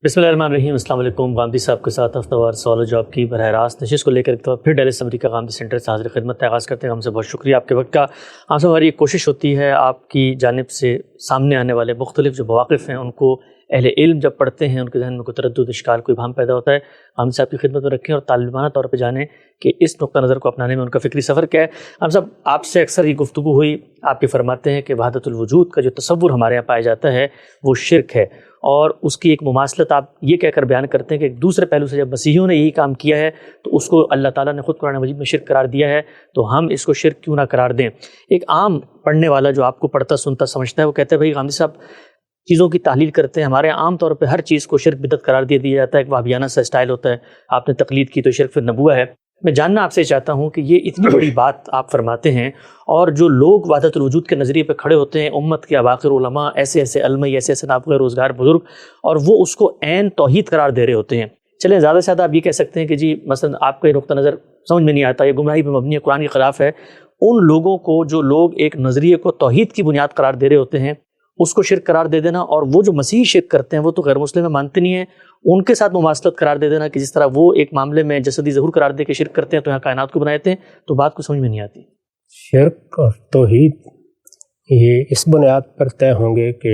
بسم اللہ الرحمن الرحیم۔ السلام علیکم۔ غامدی صاحب کے ساتھ ہفتہ وار سوال و جواب کی براہ راست نشست کو لے کر ایک دفعہ پھر ڈیلس امریکہ غامدی سینٹر سے حاضر خدمت آغاز کرتے ہیں۔ ہم سے بہت شکریہ آپ کے وقت کا۔ ہم سے ہماری ایک کوشش ہوتی ہے آپ کی جانب سے سامنے آنے والے مختلف جو مواقف ہیں ان کو اہل علم جب پڑھتے ہیں ان کے ذہن میں کوئی تردد اشکال کوئی بھام پیدا ہوتا ہے ہم سے آپ کی خدمت میں رکھیں اور طالبانہ طور پہ جانیں کہ اس نقطہ نظر کو اپنانے میں ان کا فکری سفر کیا ہے۔ ہم سب آپ سے اکثر یہ گفتگو ہوئی، آپ یہ فرماتے ہیں کہ وحدت الوجود کا جو تصور ہمارے یہاں پایا جاتا ہے وہ شرک ہے، اور اس کی ایک مماثلت آپ یہ کہہ کر بیان کرتے ہیں کہ ایک دوسرے پہلو سے جب مسیحیوں نے یہی کام کیا ہے تو اس کو اللہ تعالیٰ نے خود قرآن مجید میں شرک قرار دیا ہے، تو ہم اس کو شرک کیوں نہ قرار دیں۔ ایک عام پڑھنے والا جو آپ کو پڑھتا سنتا سمجھتا ہے وہ کہتا ہے بھائی غامدی صاحب چیزوں کی تحلیل کرتے ہیں، ہمارے عام طور پہ ہر چیز کو شرک بدعت قرار دیا جاتا ہے، ایک وہابیانہ سا اسٹائل ہوتا ہے، آپ نے تقلید کی تو شرک پھر نبوہ ہے۔ میں جاننا آپ سے چاہتا ہوں کہ یہ اتنی بڑی بات آپ فرماتے ہیں اور جو لوگ وحدت الوجود کے نظریے پہ کھڑے ہوتے ہیں، امت کے اباخر علماء، ایسے ایسے علماء، ایسے ایسے نابغہ روزگار بزرگ، اور وہ اس کو عین توحید قرار دے رہے ہوتے ہیں۔ چلیں زیادہ سے زیادہ آپ یہ کہہ سکتے ہیں کہ جی مثلا آپ کا یہ نقطہ نظر سمجھ میں نہیں آتا، یہ گمراہی پہ مبنی ہے، قرآن کے خلاف ہے۔ ان لوگوں کو جو لوگ ایک نظریے کو توحید کی بنیاد قرار دے رہے ہوتے ہیں اس کو شرک قرار دے دینا، اور وہ جو مسیحی شرک کرتے ہیں وہ تو غیر مسلم میں مانتے نہیں ہیں، ان کے ساتھ مماثلت قرار دے دینا کہ جس طرح وہ ایک معاملے میں جسدی ظہور قرار دے کے شرک کرتے ہیں تو یہاں کائنات کو بناتے ہیں، تو بات کو سمجھ میں نہیں آتی۔ شرک اور توحید یہ اس بنیاد پر طے ہوں گے کہ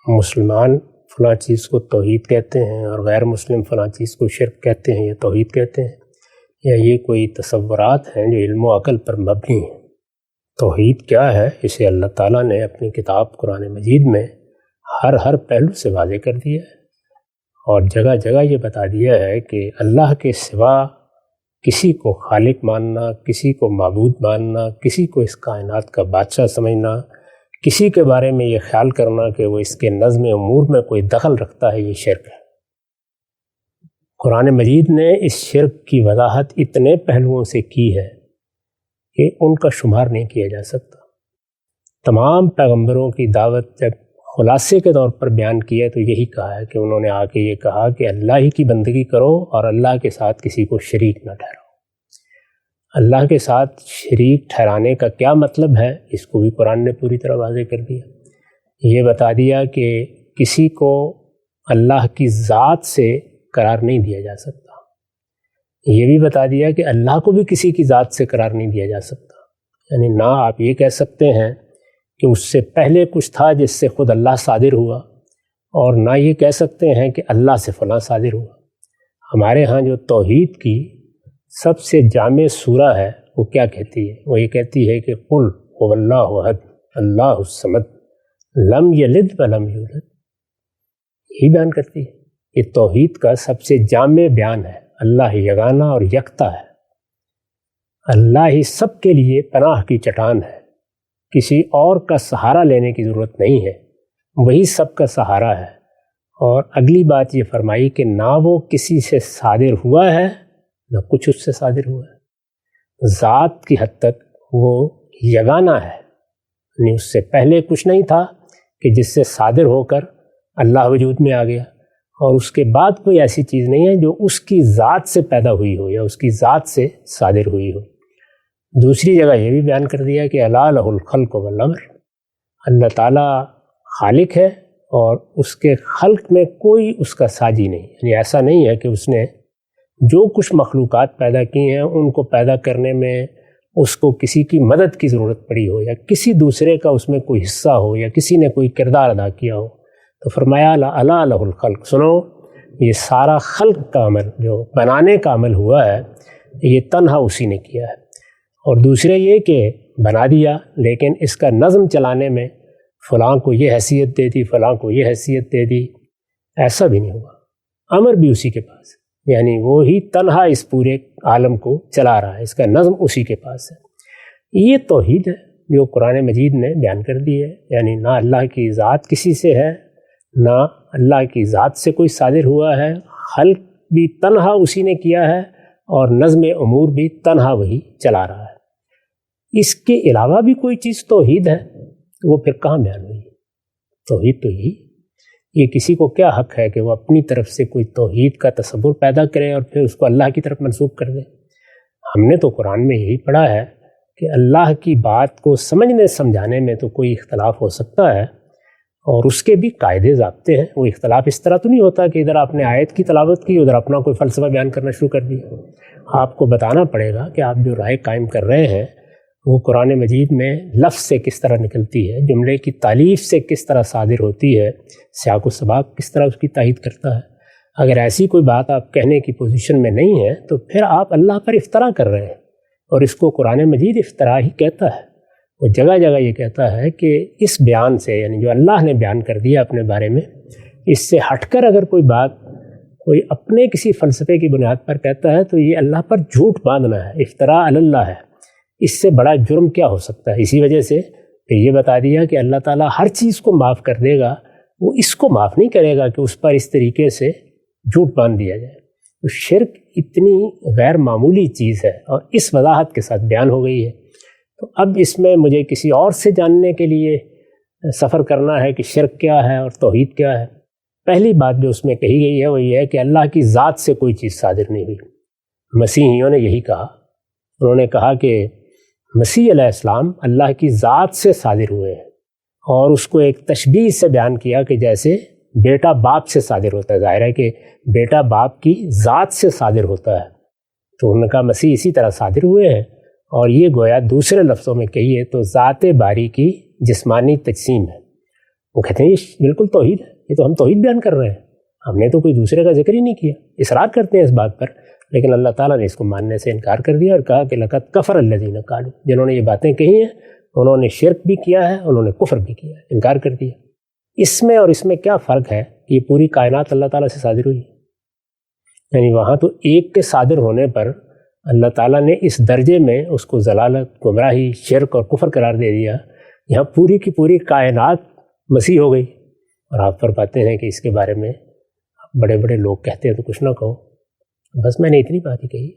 مسلمان فلاں چیز کو توحید کہتے ہیں اور غیر مسلم فلاں چیز کو شرک کہتے ہیں یا توحید کہتے ہیں، یا یہ کوئی تصورات ہیں جو علم و عقل پر مبنی ہیں۔ توحید کیا ہے اسے اللہ تعالیٰ نے اپنی کتاب قرآن مجید میں ہر پہلو سے واضح کر دیا ہے، اور جگہ جگہ یہ بتا دیا ہے کہ اللہ کے سوا کسی کو خالق ماننا، کسی کو معبود ماننا، کسی کو اس کائنات کا بادشاہ سمجھنا، کسی کے بارے میں یہ خیال کرنا کہ وہ اس کے نظم امور میں کوئی دخل رکھتا ہے، یہ شرک ہے۔ قرآن مجید نے اس شرک کی وضاحت اتنے پہلوؤں سے کی ہے کہ ان کا شمار نہیں کیا جا سکتا۔ تمام پیغمبروں کی دعوت جب خلاصے کے طور پر بیان کی ہے تو یہی کہا ہے کہ انہوں نے آ کے یہ کہا کہ اللہ ہی کی بندگی کرو اور اللہ کے ساتھ کسی کو شریک نہ ٹھہراؤ۔ اللہ کے ساتھ شریک ٹھہرانے کا کیا مطلب ہے اس کو بھی قرآن نے پوری طرح واضح کر دیا۔ یہ بتا دیا کہ کسی کو اللہ کی ذات سے قرار نہیں دیا جا سکتا، یہ بھی بتا دیا کہ اللہ کو بھی کسی کی ذات سے قرار نہیں دیا جا سکتا، یعنی نہ آپ یہ کہہ سکتے ہیں کہ اس سے پہلے کچھ تھا جس سے خود اللہ صادر ہوا، اور نہ یہ کہہ سکتے ہیں کہ اللہ سے فلاں صادر ہوا۔ ہمارے ہاں جو توحید کی سب سے جامع سورہ ہے وہ کیا کہتی ہے؟ وہ یہ کہتی ہے کہ قل هو اللہ احد اللہ الصمد لم یلد ولم یولد، یہی بیان کرتی ہے۔ یہ توحید کا سب سے جامع بیان ہے۔ اللہ یگانہ اور یکتا ہے، اللہ ہی سب کے لیے پناہ کی چٹان ہے، کسی اور کا سہارا لینے کی ضرورت نہیں ہے، وہی سب کا سہارا ہے۔ اور اگلی بات یہ فرمائی کہ نہ وہ کسی سے صادر ہوا ہے نہ کچھ اس سے صادر ہوا ہے۔ ذات کی حد تک وہ یگانہ ہے، یعنی اس سے پہلے کچھ نہیں تھا کہ جس سے صادر ہو کر اللہ وجود میں آ گیا، اور اس کے بعد کوئی ایسی چیز نہیں ہے جو اس کی ذات سے پیدا ہوئی ہو یا اس کی ذات سے صادر ہوئی ہو۔ دوسری جگہ یہ بھی بیان کر دیا کہ الا لہ الخلق والامر، اللہ تعالیٰ خالق ہے اور اس کے خلق میں کوئی اس کا ساجی نہیں، یعنی ایسا نہیں ہے کہ اس نے جو کچھ مخلوقات پیدا کی ہیں ان کو پیدا کرنے میں اس کو کسی کی مدد کی ضرورت پڑی ہو یا کسی دوسرے کا اس میں کوئی حصہ ہو یا کسی نے کوئی کردار ادا کیا ہو۔ تو فرمایا الا لہ الخلق، سنو یہ سارا خلق کا عمل جو بنانے کا عمل ہوا ہے یہ تنہا اسی نے کیا ہے۔ اور دوسرے یہ کہ بنا دیا لیکن اس کا نظم چلانے میں فلاں کو یہ حیثیت دے دی، فلاں کو یہ حیثیت دے دی، ایسا بھی نہیں ہوا۔ امر بھی اسی کے پاس ہے، یعنی وہی تنہا اس پورے عالم کو چلا رہا ہے، اس کا نظم اسی کے پاس ہے۔ یہ توحید ہے جو قرآن مجید نے بیان کر دی ہے، یعنی نہ اللہ کی ذات کسی سے ہے نہ اللہ کی ذات سے کوئی صادر ہوا ہے، خلق بھی تنہا اسی نے کیا ہے اور نظم امور بھی تنہا وہی چلا رہا ہے۔ اس کے علاوہ بھی کوئی چیز توحید ہے وہ پھر کہاں بیان ہوئی؟ توحید تو یہی، یہ کسی کو کیا حق ہے کہ وہ اپنی طرف سے کوئی توحید کا تصور پیدا کرے اور پھر اس کو اللہ کی طرف منسوب کر دے؟ ہم نے تو قرآن میں یہی پڑھا ہے کہ اللہ کی بات کو سمجھنے سمجھانے میں تو کوئی اختلاف ہو سکتا ہے، اور اس کے بھی قاعدے ضابطے ہیں. وہ اختلاف اس طرح تو نہیں ہوتا کہ ادھر آپ نے آیت کی تلاوت کی ادھر اپنا کوئی فلسفہ بیان کرنا شروع کر دیا. آپ کو بتانا پڑے گا کہ آپ جو رائے قائم کر رہے ہیں وہ قرآن مجید میں لفظ سے کس طرح نکلتی ہے، جملے کی تالیف سے کس طرح صادر ہوتی ہے، سیاق و سباق کس طرح اس کی تائید کرتا ہے. اگر ایسی کوئی بات آپ کہنے کی پوزیشن میں نہیں ہیں تو پھر آپ اللہ پر افطرا کر رہے ہیں، اور اس کو قرآن مجید افطرا ہی کہتا ہے. وہ جگہ جگہ یہ کہتا ہے کہ اس بیان سے، یعنی جو اللہ نے بیان کر دیا اپنے بارے میں، اس سے ہٹ کر اگر کوئی بات کوئی اپنے کسی فلسفے کی بنیاد پر کہتا ہے تو یہ اللہ پر جھوٹ باندھنا ہے، افطرا علی اللہ ہے. اس سے بڑا جرم کیا ہو سکتا ہے؟ اسی وجہ سے پھر یہ بتا دیا کہ اللہ تعالیٰ ہر چیز کو معاف کر دے گا، وہ اس کو معاف نہیں کرے گا کہ اس پر اس طریقے سے جھوٹ باندھ دیا جائے. تو شرک اتنی غیر معمولی چیز ہے اور اس وضاحت کے ساتھ بیان ہو گئی ہے. تو اب اس میں مجھے کسی اور سے جاننے کے لیے سفر کرنا ہے کہ شرک کیا ہے اور توحید کیا ہے. پہلی بات جو اس میں کہی گئی ہے وہ یہ ہے کہ اللہ کی ذات سے کوئی چیز صادر نہیں ہوئی. مسیحیوں نے یہی کہا. انہوں نے کہا کہ مسیح علیہ السلام اللہ کی ذات سے صادر ہوئے ہیں، اور اس کو ایک تشبیہ سے بیان کیا کہ جیسے بیٹا باپ سے صادر ہوتا ہے. ظاہر ہے کہ بیٹا باپ کی ذات سے صادر ہوتا ہے. تو انہوں نے کہا مسیح اسی طرح صادر ہوئے ہیں، اور یہ گویا دوسرے لفظوں میں کہیے تو ذات باری کی جسمانی تجسیم ہے. وہ کہتے ہیں یہ بالکل توحید ہے، یہ تو ہم توحید بیان کر رہے ہیں، ہم نے تو کوئی دوسرے کا ذکر ہی نہیں کیا. اصرار کرتے ہیں اس بات پر، لیکن اللہ تعالیٰ نے اس کو ماننے سے انکار کر دیا اور کہا کہ لقد کفر الذین قالوا، جنہوں نے یہ باتیں کہی ہیں انہوں نے شرک بھی کیا ہے، انہوں نے کفر بھی کیا ہے، انکار کر دیا. اس میں اور اس میں کیا فرق ہے کہ یہ پوری کائنات اللہ تعالیٰ سے صادر ہوئی ہے. یعنی وہاں تو ایک کے صادر ہونے پر اللہ تعالیٰ نے اس درجے میں اس کو ضلالت، گمراہی، شرک اور کفر قرار دے دیا. یہاں پوری کی پوری کائنات مسیح ہو گئی، اور آپ فرماتے ہیں کہ اس کے بارے میں بڑے بڑے لوگ کہتے ہیں تو کچھ نہ کہو. بس میں نے اتنی بات ہی کہی.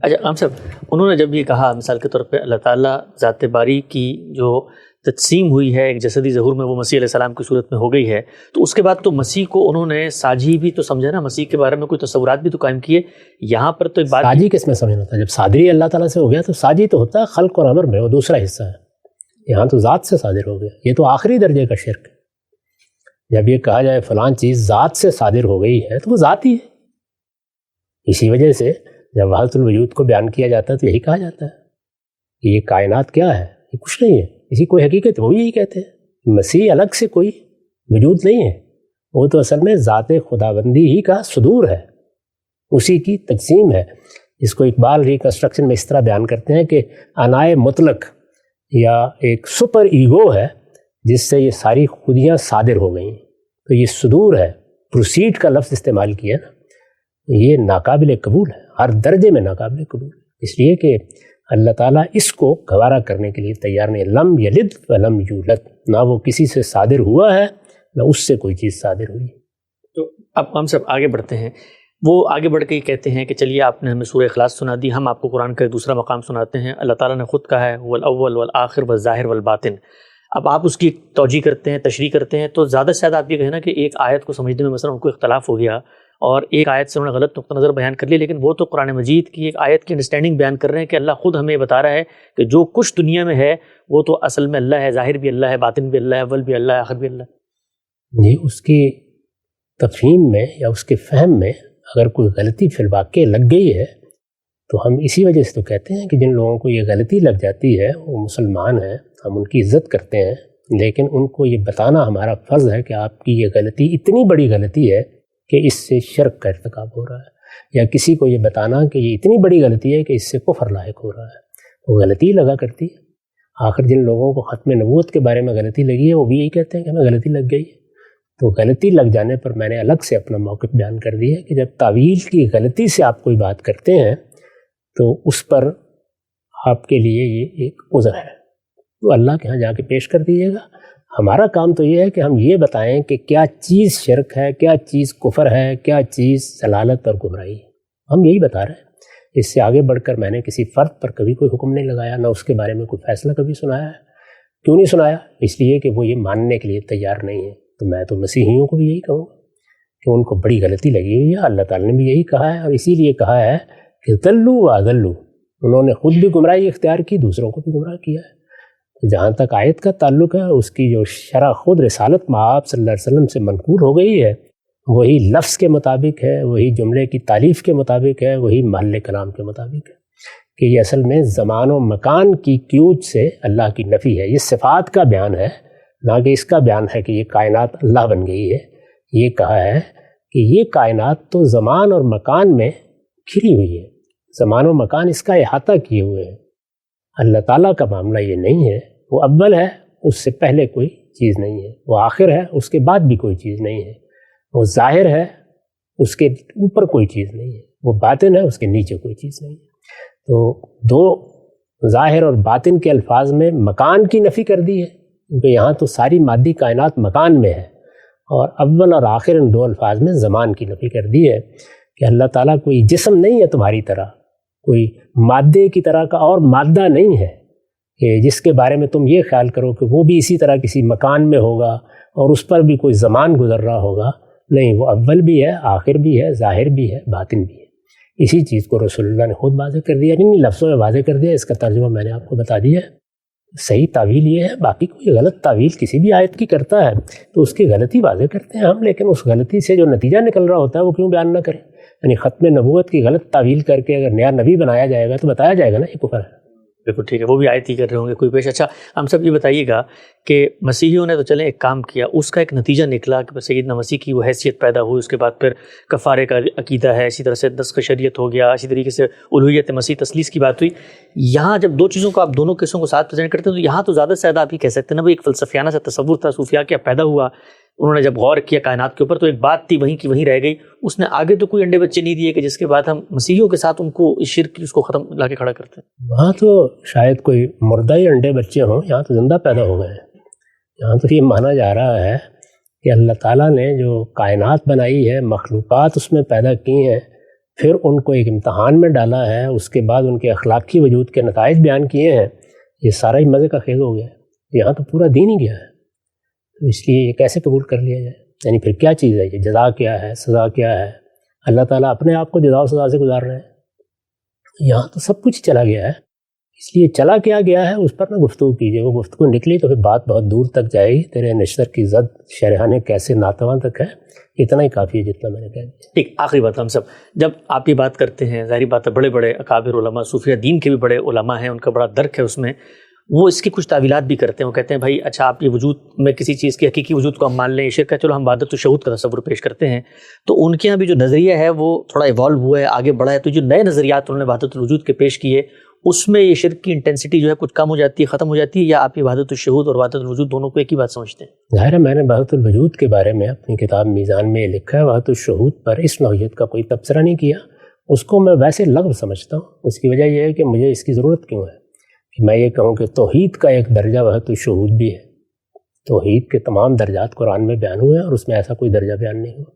اچھا عام صاحب، انہوں نے جب یہ کہا مثال کے طور پہ اللہ تعالیٰ ذات باری کی جو تجسیم ہوئی ہے ایک جسدی ظہور میں وہ مسیح علیہ السلام کی صورت میں ہو گئی ہے، تو اس کے بعد تو مسیح کو انہوں نے ساجی بھی تو سمجھا نا، مسیح کے بارے میں کوئی تصورات بھی تو قائم کیے. یہاں پر تو ایک بات، ساجی کس میں سمجھنا تھا؟ جب صادری اللہ تعالیٰ سے ہو گیا تو ساجی تو ہوتا ہے خلق اور امر میں، وہ دوسرا حصہ ہے. یہاں تو ذات سے صادر ہو گیا، یہ تو آخری درجے کا شرک ہے. جب یہ کہا جائے فلان چیز ذات سے صادر ہو گئی ہے تو وہ ذات ہی ہے. اسی وجہ سے جب وحدت الوجود کو بیان کیا جاتا ہے تو یہی کہا جاتا ہے کہ یہ کائنات کیا ہے، یہ کچھ نہیں ہے، اسی کوئی حقیقت. وہ یہی کہتے ہیں مسیح الگ سے کوئی وجود نہیں ہے، وہ تو اصل میں ذات خداوندی ہی کا صدور ہے، اسی کی تقسیم ہے. جس کو اقبال ریکنسٹرکشن میں اس طرح بیان کرتے ہیں کہ انائے مطلق یا ایک سپر ایگو ہے جس سے یہ ساری خودیاں صادر ہو گئیں. تو یہ صدور ہے، پروسیڈ کا لفظ استعمال کیا نا، یہ ناقابل قبول ہے، ہر درجے میں ناقابل قبول. اس لیے کہ اللہ تعالیٰ اس کو گوارا کرنے کے لیے تیار نہیں. لم یلد ولم یولد، نہ وہ کسی سے صادر ہوا ہے نہ اس سے کوئی چیز صادر ہوئی. تو اب ہم سب آگے بڑھتے ہیں. وہ آگے بڑھ کے یہ کہتے ہیں کہ چلیے آپ نے ہمیں سورہ اخلاص سنا دی، ہم آپ کو قرآن کا ایک دوسرا مقام سناتے ہیں. اللہ تعالیٰ نے خود کہا ہے والاول والآخر والظاہر والباطن. اب آپ اس کی توجیہ کرتے ہیں، تشریح کرتے ہیں، تو زیادہ سے زیادہ آپ یہ کہیں نا کہ ایک آیت کو سمجھنے میں مثلا ان کو اختلاف ہو گیا اور ایک آیت سے انہوں نے غلط نقطہ نظر بیان کر لی، لیکن وہ تو قرآن مجید کی ایک آیت کی انڈرسٹینڈنگ بیان کر رہے ہیں کہ اللہ خود ہمیں بتا رہا ہے کہ جو کچھ دنیا میں ہے وہ تو اصل میں اللہ ہے، ظاہر بھی اللہ ہے، باطن بھی اللہ ہے، اول بھی اللہ ہے، آخر بھی اللہ ہے. یہ اس کی تفہیم میں یا اس کے فہم میں اگر کوئی غلطی فی الواقع لگ گئی ہے تو ہم اسی وجہ سے تو کہتے ہیں کہ جن لوگوں کو یہ غلطی لگ جاتی ہے وہ مسلمان ہیں، ہم ان کی عزت کرتے ہیں، لیکن ان کو یہ بتانا ہمارا فرض ہے کہ آپ کی یہ غلطی اتنی بڑی غلطی ہے کہ اس سے شرک کا ارتکاب ہو رہا ہے، یا کسی کو یہ بتانا کہ یہ اتنی بڑی غلطی ہے کہ اس سے کفر لاحق ہو رہا ہے. وہ غلطی لگا کرتی ہے. آخر جن لوگوں کو ختم نبوت کے بارے میں غلطی لگی ہے وہ بھی یہی کہتے ہیں کہ ہمیں غلطی لگ گئی ہے. تو غلطی لگ جانے پر میں نے الگ سے اپنا موقف بیان کر دیا کہ جب تعویل کی غلطی سے آپ کوئی بات کرتے ہیں تو اس پر آپ کے لیے یہ ایک عذر ہے، تو اللہ کے ہاں جا کے پیش کر دیجیے گا. ہمارا کام تو یہ ہے کہ ہم یہ بتائیں کہ کیا چیز شرک ہے، کیا چیز کفر ہے، کیا چیز ضلالت اور گمراہی ہے. ہم یہی بتا رہے ہیں. اس سے آگے بڑھ کر میں نے کسی فرد پر کبھی کوئی حکم نہیں لگایا، نہ اس کے بارے میں کوئی فیصلہ کبھی سنایا ہے. کیوں نہیں سنایا؟ اس لیے کہ وہ یہ ماننے کے لیے تیار نہیں ہے. تو میں تو مسیحیوں کو بھی یہی کہوں گا کہ ان کو بڑی غلطی لگی ہوئی ہے. اللہ تعالیٰ نے بھی یہی کہا ہے، اور اسی لیے کہا ہے کہ ضلوا واضلوا، انہوں نے خود بھی گمراہی اختیار کی، دوسروں کو بھی گمراہ کیا ہے. جہاں تک آیت کا تعلق ہے اس کی جو شرح خود رسالت مآب صلی اللہ علیہ وسلم سے منقول ہو گئی ہے وہی لفظ کے مطابق ہے، وہی جملے کی تعریف کے مطابق ہے، وہی محل کلام کے مطابق ہے کہ یہ اصل میں زمان و مکان کی قیود سے اللہ کی نفی ہے۔ یہ صفات کا بیان ہے، نہ کہ اس کا بیان ہے کہ یہ کائنات اللہ بن گئی ہے۔ یہ کہا ہے کہ یہ کائنات تو زمان اور مکان میں کھری ہوئی ہے، زمان و مکان اس کا احاطہ کیے ہوئے ہیں۔ اللہ تعالیٰ کا معاملہ یہ نہیں ہے، وہ اول ہے، اس سے پہلے کوئی چیز نہیں ہے، وہ آخر ہے، اس کے بعد بھی کوئی چیز نہیں ہے، وہ ظاہر ہے، اس کے اوپر کوئی چیز نہیں ہے، وہ باطن ہے، اس کے نیچے کوئی چیز نہیں ہے۔ تو دو ظاہر اور باطن کے الفاظ میں مکان کی نفی کر دی ہے، کیونکہ یہاں تو ساری مادی کائنات مکان میں ہے، اور اول اور آخر ان دو الفاظ میں زمان کی نفی کر دی ہے کہ اللہ تعالیٰ کوئی جسم نہیں ہے تمہاری طرح، کوئی مادے کی طرح کا اور مادہ نہیں ہے کہ جس کے بارے میں تم یہ خیال کرو کہ وہ بھی اسی طرح کسی مکان میں ہوگا اور اس پر بھی کوئی زمان گزر رہا ہوگا۔ نہیں، وہ اول بھی ہے، آخر بھی ہے، ظاہر بھی ہے، باطن بھی ہے۔ اسی چیز کو رسول اللہ نے خود واضح کر دیا، نہیں لفظوں میں واضح کر دیا، اس کا ترجمہ میں نے آپ کو بتا دیا ہے۔ صحیح تعویل یہ ہے، باقی کوئی غلط تعویل کسی بھی آیت کی کرتا ہے تو اس کی غلطی واضح کرتے ہیں ہم، لیکن اس غلطی سے جو نتیجہ نکل رہا ہوتا ہے وہ کیوں بیان نہ کریں؟ یعنی ختم نبوت کی غلط تعویل کر کے اگر نیا نبی بنایا جائے گا تو بتایا جائے گا نا یہ کفر ہے۔ بالکل ٹھیک ہے، وہ بھی آیت ہی کر رہے ہوں گے کوئی پیش۔ اچھا ہم سب یہ بتائیے گا کہ مسیحیوں نے تو چلیں ایک کام کیا، اس کا ایک نتیجہ نکلا کہ سیدنا مسیح کی وہ حیثیت پیدا ہوئی، اس کے بعد پھر کفارے کا عقیدہ ہے، اسی طرح سے دستخط شریعت ہو گیا، اسی طریقے سے الوہیت مسیح تثلیث کی بات ہوئی۔ یہاں جب دو چیزوں کو آپ دونوں قصوں کو ساتھ پریزنٹ کرتے ہیں تو یہاں تو زیادہ سے زیادہ آپ یہ کہہ سکتے ہیں نا بھائی ایک فلسفیانہ سا تصور تھا صوفیاء کیا پیدا ہوا، انہوں نے جب غور کیا کائنات کے اوپر تو ایک بات تھی وہیں کی وہیں رہ گئی، اس نے آگے تو کوئی انڈے بچے نہیں دیے کہ جس کے بعد ہم مسیحیوں کے ساتھ ان کو اس شرک کی اس کو ختم لا کے کھڑا کرتے ہیں۔ وہاں تو شاید کوئی مردہ ہی انڈے بچے ہوں، یہاں تو زندہ پیدا ہو گئے ہیں۔ یہاں تو یہ مانا جا رہا ہے کہ اللہ تعالیٰ نے جو کائنات بنائی ہے، مخلوقات اس میں پیدا کی ہیں، پھر ان کو ایک امتحان میں ڈالا ہے، اس کے بعد ان کے اخلاقی وجود کے نتائج بیان کیے ہیں، یہ سارا ہی مزے کا خیز ہو گیا ہے۔ یہاں تو پورا دین ہی گیا ہے، تو اس لیے یہ کیسے قبول کر لیا جائے؟ یعنی پھر کیا چیز ہے یہ؟ جزا کیا ہے؟ سزا کیا ہے؟ اللہ تعالیٰ اپنے آپ کو جزا و سزا سے گزار رہے ہیں۔ یہاں تو سب کچھ چلا گیا ہے، اس لیے چلا کیا گیا ہے اس پر نہ گفتگو کیجیے، وہ گفتگو نکلی تو پھر بات بہت دور تک جائے گی، تیرے نشتر کی زد شرحانے کیسے ناتواں تک ہے، اتنا ہی کافی ہے جتنا میں نے کہہ دیا۔ ٹھیک، آخری بات ہم سب جب آپ یہ بات کرتے ہیں، ظاہری بات ہے بڑے بڑے اکابر علماء، صوفیہ دین کے بھی بڑے علماء ہیں، ان کا بڑا درک ہے اس میں، وہ اس کی کچھ تعویلات بھی کرتے ہیں، وہ کہتے ہیں بھائی اچھا آپ یہ وجود میں کسی چیز کے حقیقی وجود کو ہم مان لیں، یہ شرک ہے، چلو ہم وحدت الشہود کا تصور پیش کرتے ہیں، تو ان کے یہاں بھی جو نظریہ ہے وہ تھوڑا ایوالو ہوا ہے، آگے بڑھا ہے، تو جو نئے نظریات انہوں نے وحدت الوجود کے پیش کیے اس میں یہ شرک کی انٹینسٹی جو ہے کچھ کم ہو جاتی ہے، ختم ہو جاتی ہے، یا آپ یہ وحدت الشہود اور وحدت الوجود دونوں کو ایک ہی بات سمجھتے ہیں؟ ظاہر ہے میں نے وحدت الوجود کے بارے میں اپنی کتاب میزان میں لکھا ہے، وحدت الشہود پر اس نوعیت کا کوئی تبصرہ نہیں کیا، اس کو میں ویسے لغو سمجھتا ہوں۔ اس کی وجہ یہ ہے کہ مجھے اس کی ضرورت کیوں ہے کہ میں یہ کہوں کہ توحید کا ایک درجہ وحدت الشہود بھی ہے، توحید کے تمام درجات قرآن میں بیان ہوئے ہیں اور اس میں ایسا کوئی درجہ بیان نہیں ہوا۔